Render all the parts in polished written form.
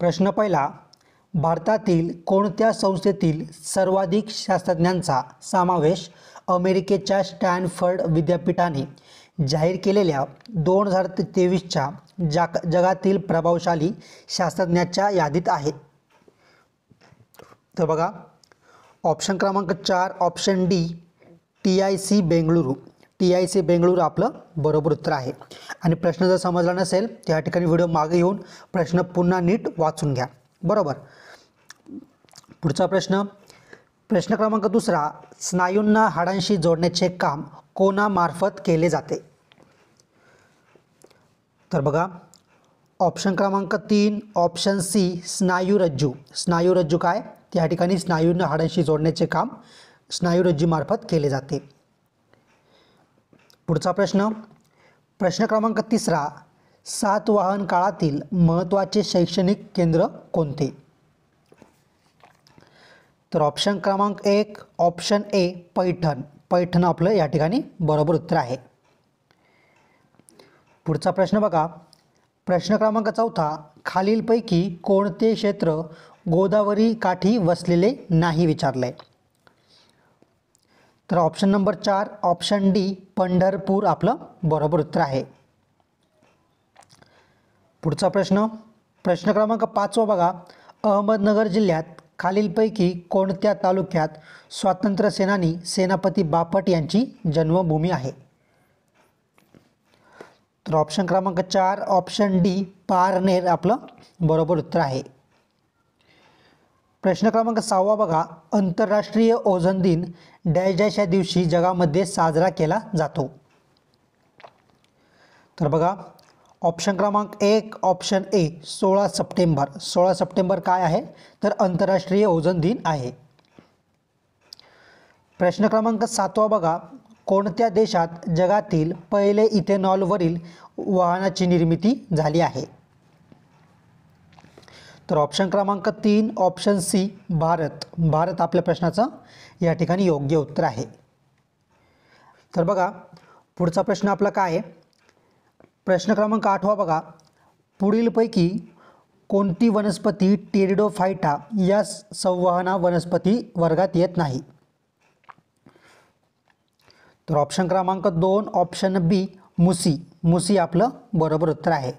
प्रश्न पहिला, भारतातील कोणत्या संस्थेतील सर्वाधिक शास्त्रज्ञांचा समावेश अमेरिकेच्या स्टॅनफर्ड विद्यापीठाने जाहीर केलेल्या 2023च्या जगातील प्रभावशाली शास्त्रज्ञांच्या यादीत आहे? तर बघा, ऑप्शन क्रमांक 4 option D TIC Bengaluru. TIC Bengaluru आपलं बरोबर उत्तर आहे. आणि प्रश्न जर समजला नसेल त्या ठिकाणी व्हिडिओ मागे येऊन प्रश्न पुन्हा नीट वाचून घ्या. बरोबर. पुढचा प्रश्न, प्रश्न क्रमांक 2, स्नायूंना हाडांशी जोडण्याचे काम कोणामार्फत केले जाते? तर बघा, ऑप्शन क्रमांक 3 ऑप्शन सी स्नायुरज्जू. स्नायुरज्जू काय? त्या ठिकाणी स्नायूंना हाडांशी जोडण्याचे काम स्नायुरज्जूमार्फत केले जाते. पुढचा प्रश्न, प्रश्न क्रमांक 3, सातवाहन काळातील महत्त्वाचे शैक्षणिक केंद्र कोणते? तर ऑप्शन क्रमांक 1 ऑप्शन ए पैठण. पैठण आपलं या ठिकाणी बरोबर उत्तर आहे. पुढचा प्रश्न बघा, प्रश्न क्रमांक 4, खालीलपैकी कोणते क्षेत्र गोदावरी काठी वसलेले नाही विचारले? तर option number 4 option D Pandharpur आपलं बरोबर उत्तर आहे. पुढचा प्रश्न, प्रश्न क्रमांक 5 बघा, अहमदनगर जिल्ह्यात खालीलपैकी कोणत्या तालुक्यात स्वातंत्र्य सेनानी सेनापती बापट यांची जन्मभूमी आहे? तर ऑप्शन क्रमांक 4 ऑप्शन डी पारनेर आपलं बरोबर उत्तर आहे. प्रश्न क्रमांक 6 बघा, आंतरराष्ट्रीय ओझोन दिन डॅश डॅश या दिवशी जगामध्ये साजरा केला जातो? तर बघा, ऑप्शन क्रमांक 1 ऑप्शन ए 16 सप्टेंबर. 16 सप्टेंबर काय आहे? तर आंतरराष्ट्रीय ओझोन दिन आहे. प्रश्न क्रमांक 7 बघा, कोणत्या देशात जगातील पहिले इथेनॉलवरील वाहनाची निर्मिती झाली आहे? तर ऑप्शन क्रमांक 3 ऑप्शन सी भारत. भारत आपल्या प्रश्नाचं या ठिकाणी योग्य उत्तर आहे. तर बघा, पुढचा प्रश्न आपला काय आहे? प्रश्न क्रमांक 8 बघा, पुढीलपैकी कोणती वनस्पती टेरिडोफाइटा या संवहना वनस्पती वर्गात येत नाही? तर ऑप्शन क्रमांक 2 ऑप्शन बी मुसी. मुसी आपलं बरोबर उत्तर आहे.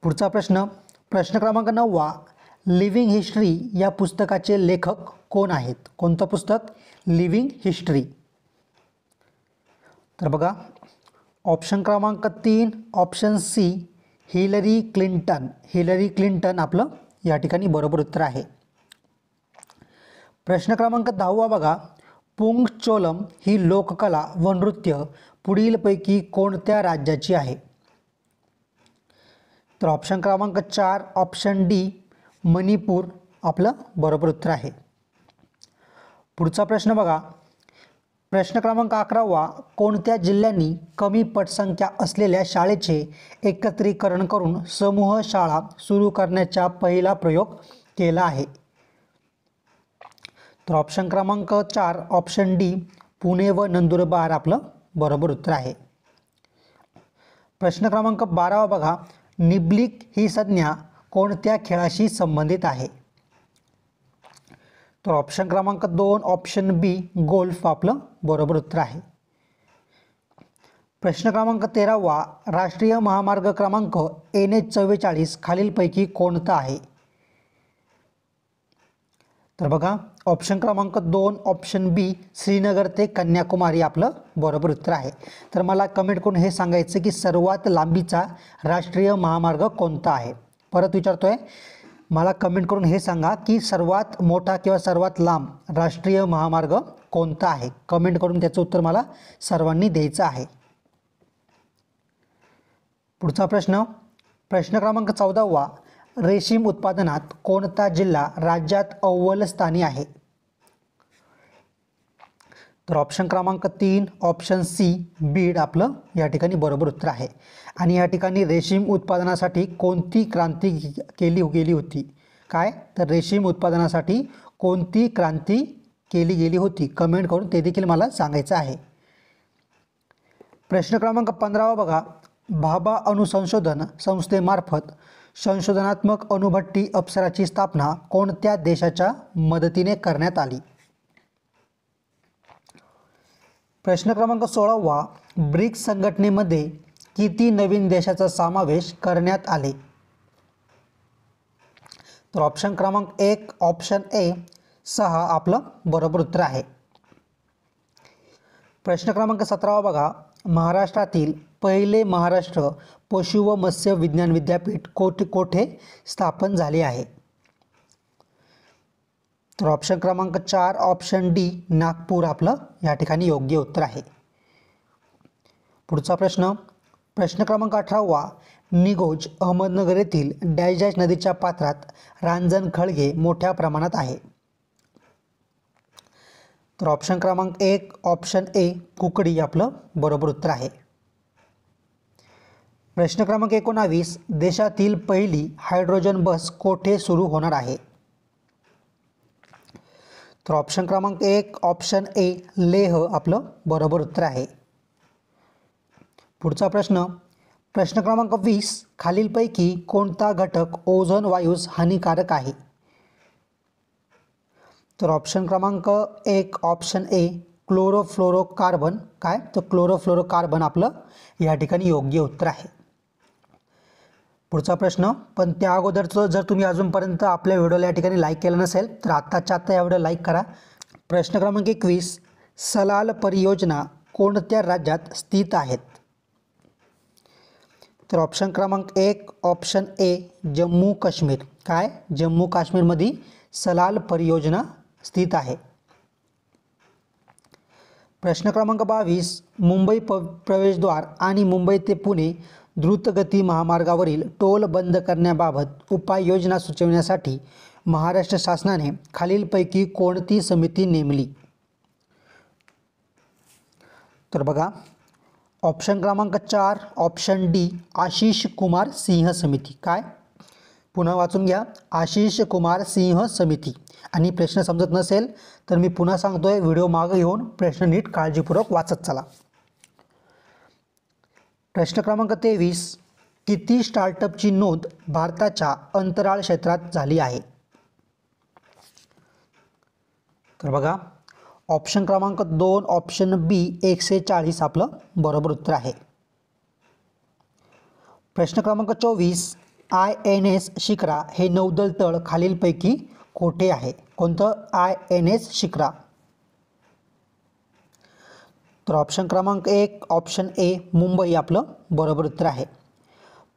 पुढचा प्रश्न, प्रश्न क्रमांक 9, लिव्हिंग हिस्ट्री या पुस्तकाचे लेखक कोण आहेत? कोणतं पुस्तक? Living history. तर बघा, ऑप्शन क्रमांक 3 option C Hillary Clinton. Hillary Clinton आपलं या ठिकाणी बरोबर उत्तर आहे. प्रश्न क्रमांक 10 बघा, पुंगचोलम ही लोककला व नृत्य पुढीलपैकी कोणत्या राज्याची आहे? तर ऑप्शन क्रमांक 4 ऑप्शन डी मणिपूर आपलं बरोबर उत्तर आहे. पुढचा प्रश्न बघा, प्रश्न क्रमांक 11, कोणत्या जिल्ह्यांनी कमी पटसंख्या असलेल्या शाळेचे एकत्रीकरण करून समूह शाळा सुरू करण्याचा पहिला प्रयोग केला आहे? तर ऑप्शन क्रमांक 4 ऑप्शन डी पुणे व नंदुरबार आपलं बरोबर उत्तर आहे. प्रश्न क्रमांक 12 बघा, निब्लिक ही संज्ञा कोणत्या खेळाशी संबंधित आहे? तर ऑप्शन क्रमांक 2 ऑप्शन बी गोल्फ आपलं बरोबर उत्तर आहे. प्रश्न क्रमांक 13, राष्ट्रीय महामार्ग क्रमांक NH44 खालीलपैकी कोणता आहे? तर बघा, ऑप्शन क्रमांक 2 ऑप्शन बी श्रीनगर ते कन्याकुमारी आपलं बरोबर उत्तर आहे. तर मला कमेंट करून हे सांगायचं की सर्वात लांबीचा राष्ट्रीय महामार्ग कोणता आहे? परत विचारतोय, मला कमेंट करून हे सांगा की सर्वात मोठा किंवा सर्वात लांब राष्ट्रीय महामार्ग कोणता आहे? कमेंट करून त्याचं उत्तर मला सर्वांनी द्यायचं आहे. पुढचा प्रश्न, प्रश्न क्रमांक 14, रेशीम उत्पादनात कोणता जिल्हा राज्यात अव्वल स्थानी आहे? तर ऑप्शन क्रमांक 3 ऑप्शन सी बीड आपलं या ठिकाणी बरोबर उत्तर आहे. आणि या ठिकाणी रेशीम उत्पादनासाठी कोणती क्रांती केली गेली होती? काय? तर रेशीम उत्पादनासाठी कोणती क्रांती केली गेली होती? कमेंट करून ते देखील मला सांगायचं आहे. प्रश्न क्रमांक 15 बघा, भाभा अणुसंशोधन संस्थेमार्फत संशोधनात्मक अणुभट्टी अप्सराची स्थापना कोणत्या देशाच्या मदतीने करण्यात आली? प्रश्न क्रमांक 16वा, ब्रिक्स संघटनेमध्ये किती नवीन देशाचा समावेश करण्यात आले? तर ऑप्शन क्रमांक 1 ऑप्शन ए 6 आपलं बरोबर उत्तर आहे. प्रश्न क्रमांक 17वा बघा, महाराष्ट्रातील पहिले महाराष्ट्र पशु व मत्स्य विज्ञान विद्यापीठ कोठे स्थापन झाले आहे? तर ऑप्शन क्रमांक 4 ऑप्शन डी नागपूर आपलं या ठिकाणी योग्य उत्तर आहे. पुढचा प्रश्न, प्रश्न क्रमांक 18वा, निगोज अहमदनगर येथील डॅश डॅश नदीच्या पात्रात रांजण खळगे मोठ्या प्रमाणात आहे? तर ऑप्शन क्रमांक 1 ऑप्शन ए कुकडी आपलं बरोबर उत्तर आहे. प्रश्न क्रमांक 19, देशातील पहिली हायड्रोजन बस कोठे सुरू होणार आहे? तर ऑप्शन क्रमांक 1 ऑप्शन ए लेह आपलं बरोबर उत्तर आहे. पुढचा प्रश्न, प्रश्न क्रमांक 20, खालीलपैकी कोणता घटक ओझोन वायूस हानिकारक आहे? तर ऑप्शन क्रमांक 1 ऑप्शन ए क्लोरोफ्लोरोकार्बन, काय तर क्लोरोफ्लोरोकार्बन आपलं या ठिकाणी योग्य उत्तर आहे. पुढचा प्रश्न, पण त्या अगोदरचं जर तुम्ही अजूनपर्यंत आपल्या व्हिडिओला या ठिकाणी लाईक केलं नसेल तर आत्ताच्या आत्ता या व्हिडिओ लाईक करा. प्रश्न क्रमांक 21, सलाल परियोजना कोणत्या राज्यात स्थित आहेत? तर ऑप्शन क्रमांक 1 ऑप्शन ए जम्मू काश्मीर, काय जम्मू काश्मीरमध्ये सलाल परियोजना स्थित आहे. प्रश्न क्रमांक 22, मुंबई प्रवेशद्वार आणि मुंबई ते पुणे द्रुतगती महामार्गावरील टोल बंद करण्याबाबत उपाययोजना सुचविण्यासाठी महाराष्ट्र शासनाने खालीलपैकी कोणती समिती नेमली? तर बघा, ऑप्शन क्रमांक 4 ऑप्शन डी आशिष कुमार सिंह समिती, काय पुन्हा वाचून घ्या, आशिष कुमार सिंह समिती. आणि प्रश्न समजत नसेल तर मी पुन्हा सांगतोय, व्हिडिओ मागे घेऊन प्रश्न नीट काळजीपूर्वक वाचत चला. प्रश्न क्रमांक 23, किती स्टार्टअपची नोंद भारताच्या अंतराळ क्षेत्रात झाली आहे? तर बघा, ऑप्शन क्रमांक 2 ऑप्शन बी 140 आपलं बरोबर उत्तर आहे. प्रश्न क्रमांक 24, INS शिखरा हे नौदल तळ खालीलपैकी कोठे आहे? कोणतं INS शिखरा? तर ऑप्शन क्रमांक 1 ऑप्शन ए मुंबई आपलं बरोबर उत्तर आहे.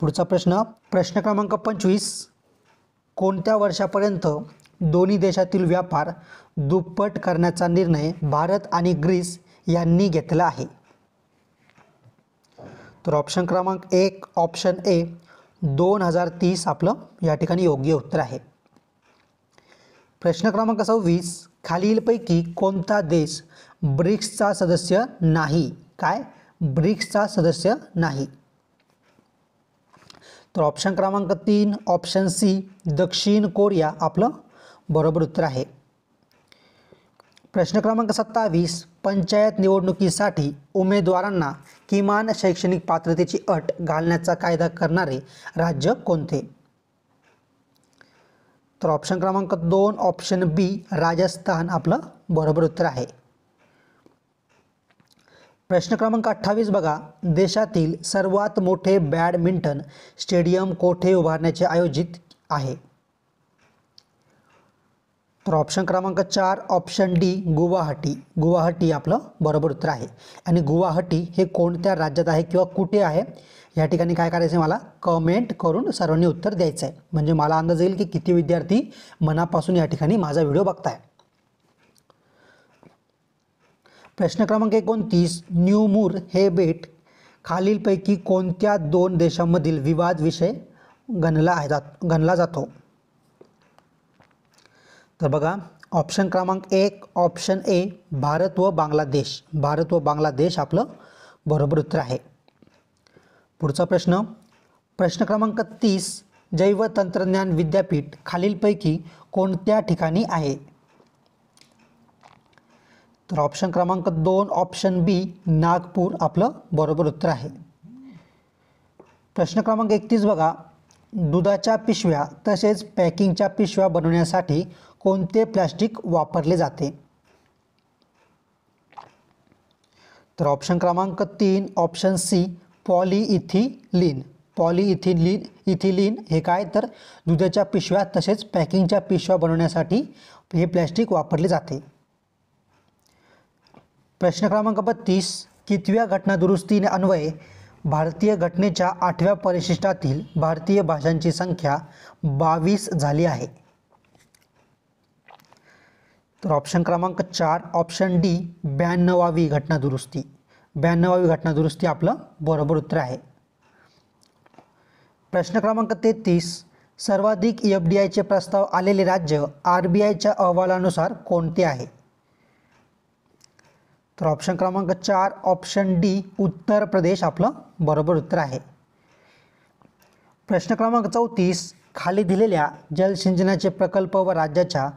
पुढचा प्रश्न, प्रश्न क्रमांक 25, कोणत्या वर्षापर्यंत दोन्ही देशातील व्यापार दुप्पट करण्याचा निर्णय भारत आणि ग्रीस यांनी घेतला आहे? तर ऑप्शन क्रमांक 1 ऑप्शन ए 2030 आपलं या ठिकाणी योग्य उत्तर आहे. प्रश्न क्रमांक 26, खालीलपैकी कोणता देश ब्रिक्सचा सदस्य नाही? काय ब्रिक्सचा सदस्य नाही? तर ऑप्शन क्रमांक 3 ऑप्शन सी दक्षिण कोरिया आपलं बरोबर उत्तर आहे. प्रश्न क्रमांक 27, पंचायत निवडणुकीसाठी उमेदवारांना किमान शैक्षणिक पात्रतेची अट घालण्याचा कायदा करणारे राज्य कोणते? तर ऑप्शन क्रमांक 2 ऑप्शन बी राजस्थान आपलं बरोबर उत्तर आहे. प्रश्न क्रमांक 28 बघा, देशातील सर्वात मोठे बॅडमिंटन स्टेडियम कोठे उभारण्याचे आयोजित आहे? तर ऑप्शन क्रमांक 4 ऑप्शन डी गुवाहाटी आपलं बरोबर उत्तर आहे. आणि गुवाहाटी हे कोणत्या राज्यात आहे किंवा कुठे आहे या ठिकाणी काय करायचं आहे, मला कमेंट करून सर्वांनी उत्तर द्यायचं आहे, म्हणजे मला अंदाज येईल की किती विद्यार्थी मनापासून या ठिकाणी माझा व्हिडिओ बघताय. प्रश्न क्रमांक 29, न्यूमूर हे बेट खालीलपैकी कोणत्या दोन देशांमधील विवाद विषय गणला जातो? तर बघा, ऑप्शन क्रमांक 1 ऑप्शन ए भारत व बांगलादेश आपलं बरोबर उत्तर आहे. पुढचा प्रश्न, प्रश्न क्रमांक 30, जैव तंत्रज्ञान विद्यापीठ खालीलपैकी कोणत्या ठिकाणी आहे? तर ऑप्शन क्रमांक 2 ऑप्शन बी नागपूर आपलं बरोबर उत्तर आहे. प्रश्न क्रमांक 31 बघा, दुधाच्या पिशव्या तसेच पॅकिंगच्या पिशव्या बनवण्यासाठी कोणते प्लास्टिक वापरले जाते? तर ऑप्शन क्रमांक 3 ऑप्शन सी पॉलीइथिलीन. इथिलीन हे काय तर दुधाच्या पिशव्या तसेच पॅकिंगच्या पिशव्या बनवण्यासाठी हे प्लास्टिक वापरले जाते. प्रश्न क्रमांक 32 कितव्या घटनादुरुस्तीने अन्वये भारतीय घटनेच्या 8व्या परिशिष्टातील भारतीय भाषांची संख्या 22 झाली आहे? तर ऑप्शन क्रमांक 4 ऑप्शन डी 92वी घटनादुरुस्ती. 92वी घटनादुरुस्ती आपलं बरोबर उत्तर आहे. प्रश्न क्रमांक 33 सर्वाधिक FDIचे प्रस्ताव आलेले राज्य RBIच्या अहवालानुसार कोणते आहे? तर ऑप्शन क्रमांक 4 ऑप्शन डी उत्तर प्रदेश आपलं बरोबर उत्तर आहे. प्रश्न क्रमांक 34 खाली दिलेल्या जलसिंचनाचे प्रकल्प व राज्याच्या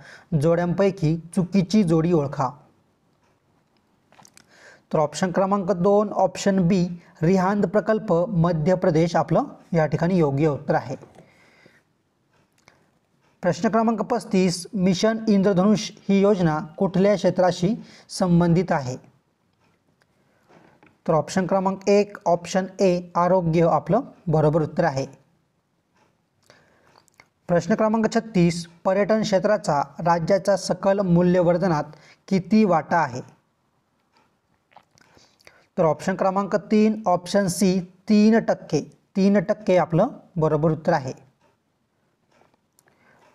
जोड्यांपैकी चुकीची जोडी ओळखा. तर ऑप्शन क्रमांक 2 ऑप्शन बी रिहांद प्रकल्प मध्य प्रदेश आपलं या ठिकाणी योग्य उत्तर आहे. प्रश्न क्रमांक 35 मिशन इंद्रधनुष ही योजना कुठल्या क्षेत्राशी संबंधित आहे? तर ऑप्शन क्रमांक 1 ऑप्शन ए आरोग्य आपलं बरोबर उत्तर आहे. प्रश्न क्रमांक 36 पर्यटन क्षेत्राचा राज्याच्या सकल मूल्यवर्धनात किती वाटा आहे? तर ऑप्शन क्रमांक 3 ऑप्शन सी 3%. 3% आपलं बरोबर उत्तर आहे.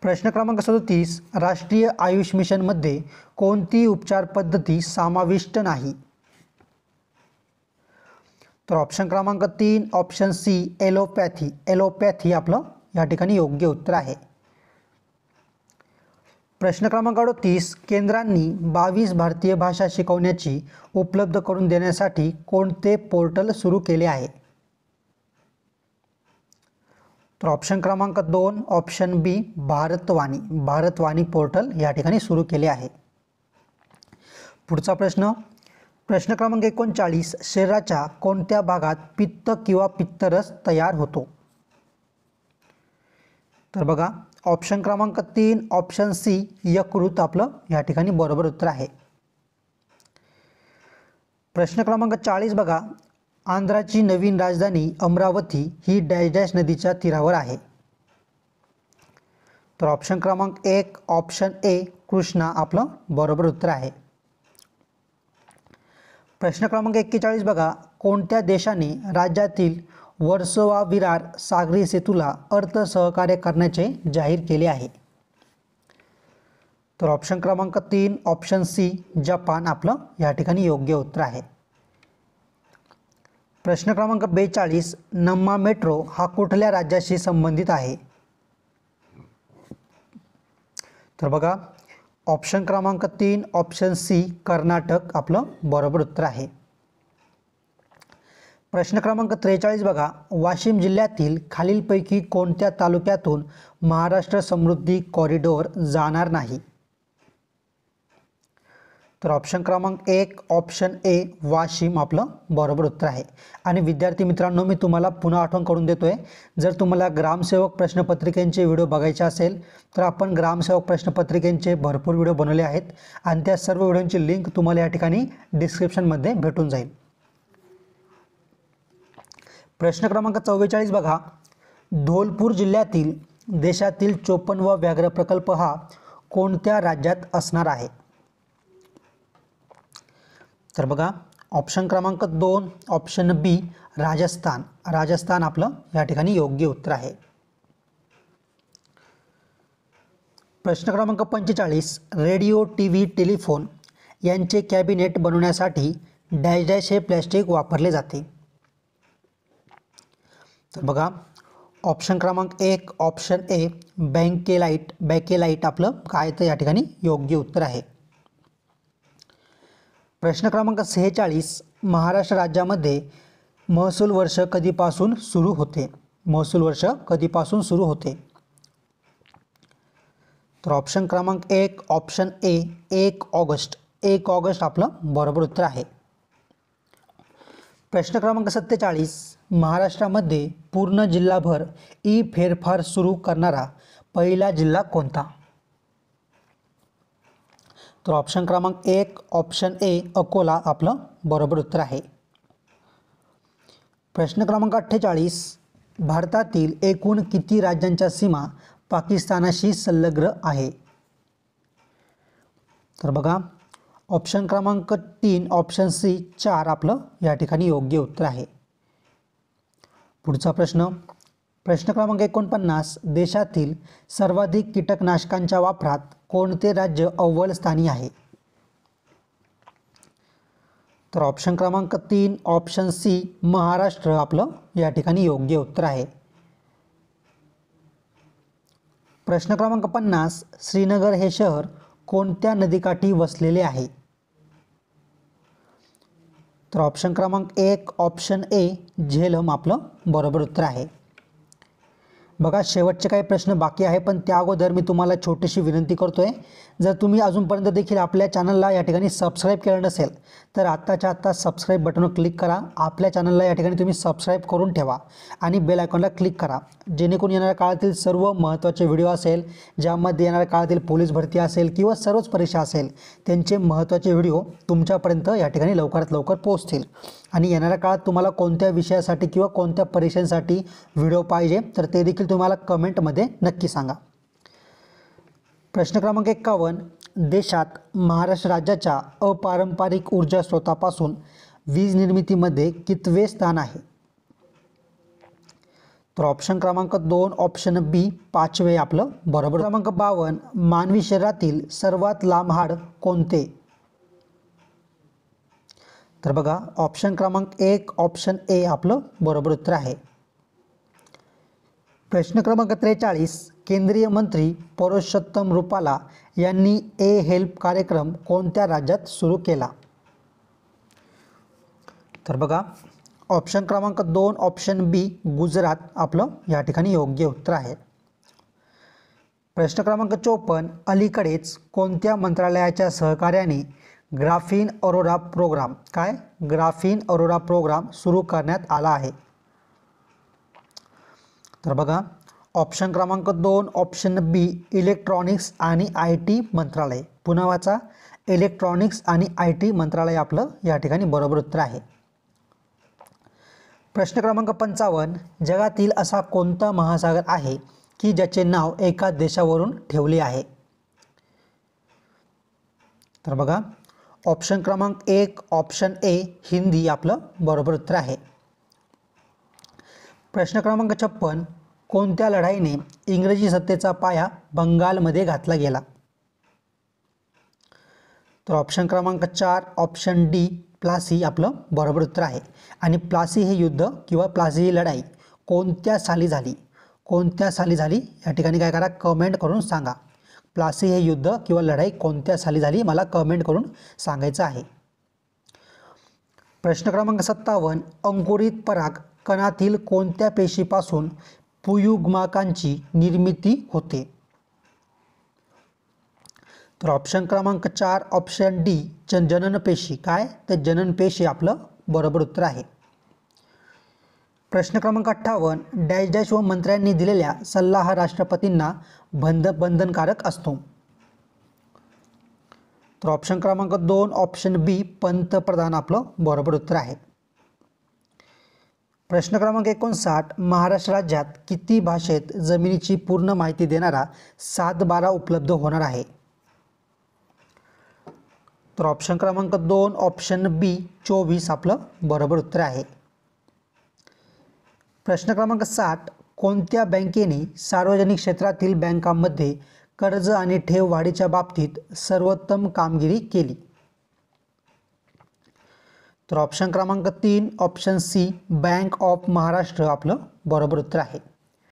प्रश्न क्रमांक 37 राष्ट्रीय आयुष मिशनमध्ये कोणती उपचार पद्धती समाविष्ट नाही? तर ऑप्शन क्रमांक 3 ऑप्शन सी एलोपॅथी आपलं या ठिकाणी योग्य उत्तर आहे. प्रश्न क्रमांक 38 केंद्रांनी 22 भारतीय भाषा शिकवण्याची उपलब्ध करून देण्यासाठी कोणते पोर्टल सुरू केले आहे? तर ऑप्शन क्रमांक 2 ऑप्शन बी भारतवाणी पोर्टल या ठिकाणी सुरू केले आहे. पुढचा प्रश्न क्रमांक 39 शरीराच्या कोणत्या भागात पित्त किंवा पित्तरस तयार होतो? तर बघा ऑप्शन क्रमांक 3 ऑप्शन सी यकृत आपलं या ठिकाणी बरोबर उत्तर आहे. प्रश्न क्रमांक 40 बघा आंध्राची नवीन राजधानी अमरावती ही डॅश डॅश नदीच्या तीरावर आहे. तर ऑप्शन क्रमांक 1 ऑप्शन ए कृष्णा आपलं बरोबर उत्तर आहे. प्रश्न क्रमांक 41 बघा कोणत्या देशाने राज्यातील वर्सोवा विरार सागरी सेतूला अर्थ सहकार्य करण्याचे जाहीर केले आहे? तर ऑप्शन क्रमांक 3 ऑप्शन सी जपान आपलं या ठिकाणी योग्य उत्तर आहे. प्रश्न क्रमांक 42 नम्मा मेट्रो हा कुठल्या राज्याशी संबंधित आहे? तर बघा ऑप्शन क्रमांक 3 ऑप्शन सी कर्नाटक आपलं बरोबर उत्तर आहे. प्रश्न क्रमांक 43 बघा वाशिम जिल्ह्यातील खालीलपैकी कोणत्या तालुक्यातून महाराष्ट्र समृद्धी कॉरिडॉर जाणार नाही? तर ऑप्शन क्रमांक 1 ऑप्शन ए वाशिम आपलं बरोबर उत्तर आहे. आणि विद्यार्थी मित्रांनो मी तुम्हाला पुन्हा आठवण करून देतोय जर तुम्हाला ग्रामसेवक प्रश्नपत्रिकेचे व्हिडिओ बघायचे असेल तर आपण ग्रामसेवक प्रश्नपत्रिकेचे भरपूर व्हिडिओ बनवले आहेत आणि त्या सर्व व्हिडिओंची लिंक तुम्हाला या ठिकाणी डिस्क्रिप्शनमध्ये भेटून जाईल. प्रश्न क्रमांक 44 बघा धौलपूर जिल्ह्यातील देशातील 54वा व्याघ्र प्रकल्प हा कोणत्या राज्यात असणार आहे? तर बघा ऑप्शन क्रमांक 2 ऑप्शन बी राजस्थान आपलं या ठिकाणी योग्य उत्तर आहे. प्रश्न क्रमांक 45 रेडिओ TV टेलिफोन यांचे कॅबिनेट बनवण्यासाठी डॅश डॅश हे प्लॅस्टिक वापरले जाते? तर बघा ऑप्शन क्रमांक 1 ऑप्शन ए बॅकेलाइट आपलं काय तर या ठिकाणी योग्य उत्तर आहे. प्रश्न क्रमांक 46 महाराष्ट्र राज्यामध्ये महसूल वर्ष कधीपासून सुरू होते? तर ऑप्शन क्रमांक 1 ऑप्शन ए 1 ऑगस्ट आपलं बरोबर उत्तर आहे. प्रश्न क्रमांक 47, महाराष्ट्रामध्ये पूर्ण जिल्हाभर ई फेरफार सुरू करणारा पहिला जिल्हा कोणता? तर ऑप्शन क्रमांक 1 ऑप्शन ए अकोला आपलं बरोबर उत्तर आहे. प्रश्न क्रमांक 48, भारतातील एकूण किती राज्यांच्या सीमा पाकिस्तानाशी संलग्न आहे? तर बघा, ऑप्शन क्रमांक 3 ऑप्शन सी 4 आपलं या ठिकाणी योग्य उत्तर आहे. पुढचा प्रश्न, प्रश्न क्रमांक 49, देशातील सर्वाधिक कीटकनाशकांच्या वापरात कोणते राज्य अव्वल स्थानी आहे? तर ऑप्शन क्रमांक 3 ऑप्शन सी महाराष्ट्र आपलं या ठिकाणी योग्य उत्तर आहे. प्रश्न क्रमांक 50, श्रीनगर हे शहर कोणत्या नदीकाठी वसलेले आहे? तर ऑप्शन क्रमांक 1 ऑप्शन ए झेलम आपलं बरोबर उत्तर आहे. बघा, शेवटचे काही प्रश्न बाकी आहे, पण त्या अगोदर मी तुम्हाला छोटीशी विनंती करतोय, जर तुम्ही अजूनपर्यंत देखील आपल्या चॅनलला या ठिकाणी सबस्क्राईब केलं नसेल तर आत्ताच्या आत्ता सबस्क्राईब बटनवर क्लिक करा. आपल्या चॅनलला या ठिकाणी तुम्ही सबस्क्राईब करून ठेवा आणि बेल आयकॉनला क्लिक करा, जेणेकरून येणाऱ्या काळातील सर्व महत्त्वाचे व्हिडिओ असेल, ज्यामध्ये येणाऱ्या काळातील पोलीस भरती असेल किंवा सर्वच परीक्षा असेल, त्यांचे महत्त्वाचे व्हिडिओ तुमच्यापर्यंत या ठिकाणी लवकरात लवकर पोहोचतील. आणि येणाऱ्या काळात तुम्हाला कोणत्या विषयासाठी किंवा कोणत्या परीक्षांसाठी व्हिडिओ पाहिजे तर ते देखील तुम्हाला कमेंटमध्ये नक्की सांगा. प्रश्न क्रमांक 51, देशात महाराष्ट्र राज्याच्या अपारंपरिक ऊर्जा स्रोतापासून वीज निर्मितीमध्ये कितवे स्थान आहे? तर ऑप्शन क्रमांक 2 ऑप्शन बी 5वे आपलं बरोबर. क्रमांक 52, मानवी शरीरातील सर्वात लांब हाड कोणते? तर बघा, ऑप्शन क्रमांक 1 ऑप्शन ए आपलं बरोबर उत्तर आहे. प्रश्न क्रमांक 43, केंद्रीय मंत्री पुरुषोत्तम रुपाला यांनी ए हेल्प कार्यक्रम कोणत्या राज्यात सुरू केला? तर बघा, ऑप्शन क्रमांक 2 ऑप्शन बी गुजरात आपलं या ठिकाणी योग्य उत्तर आहे. प्रश्न क्रमांक 54, अलीकडेच कोणत्या मंत्रालयाच्या सहकार्याने graphene Aurora program graphene Aurora program सुरू करण्यात आला आहे? तर बघा, ऑप्शन क्रमांक 2 ऑप्शन बी इलेक्ट्रॉनिक्स आणि आय टी मंत्रालय. पुन्हा वाचा, इलेक्ट्रॉनिक्स आणि आय टी मंत्रालय आपलं या ठिकाणी बरोबर उत्तर आहे. प्रश्न क्रमांक 55, जगातील असा कोणता महासागर आहे की ज्याचे नाव एका देशावरून ठेवले आहे? तर बघा, ऑप्शन क्रमांक 1 ऑप्शन ए हिंदी आपलं बरोबर उत्तर आहे. प्रश्न क्रमांक 56, कोणत्या लढाईने इंग्रजी सत्तेचा पाया बंगालमध्ये घातला गेला? तर ऑप्शन क्रमांक 4 ऑप्शन डी प्लासी आपलं बरोबर उत्तर आहे. आणि प्लासी हे युद्ध किंवा प्लासी ही लढाई कोणत्या साली झाली? कोणत्या साली झाली या ठिकाणी काय करा, कमेंट करून सांगा. प्लासी हे युद्ध किंवा लढाई कोणत्या साली झाली मला कमेंट करून सांगायचं आहे. प्रश्न क्रमांक 57, अंकुरित पराग कणातील कोणत्या पेशीपासून पुयुग्माकांची निर्मिती होते? तर ऑप्शन क्रमांक 4 ऑप्शन डी जननपेशी तर जननपेशी आपलं बरोबर उत्तर आहे. प्रश्न क्रमांक 58, डॅश डॅश व मंत्र्यांनी दिलेल्या सल्ला हा राष्ट्रपतींना बंधनकारक असतो? तर ऑप्शन क्रमांक 2 ऑप्शन बी पंतप्रधान आपलं बरोबर उत्तर आहे. प्रश्न क्रमांक 59, महाराष्ट्र राज्यात किती भाषेत जमिनीची पूर्ण माहिती देणारा 7/12 उपलब्ध होणार आहे? तर ऑप्शन क्रमांक 2 ऑप्शन बी 24 आपलं बरोबर उत्तर आहे. प्रश्न क्रमांक 60, कोणत्या बँकेने सार्वजनिक क्षेत्रातील बँकांमध्ये कर्ज आणि ठेव वाढीच्या बाबतीत सर्वोत्तम कामगिरी केली? तर ऑप्शन क्रमांक 3 option C bank of Maharashtra आपलं बरोबर उत्तर आहे.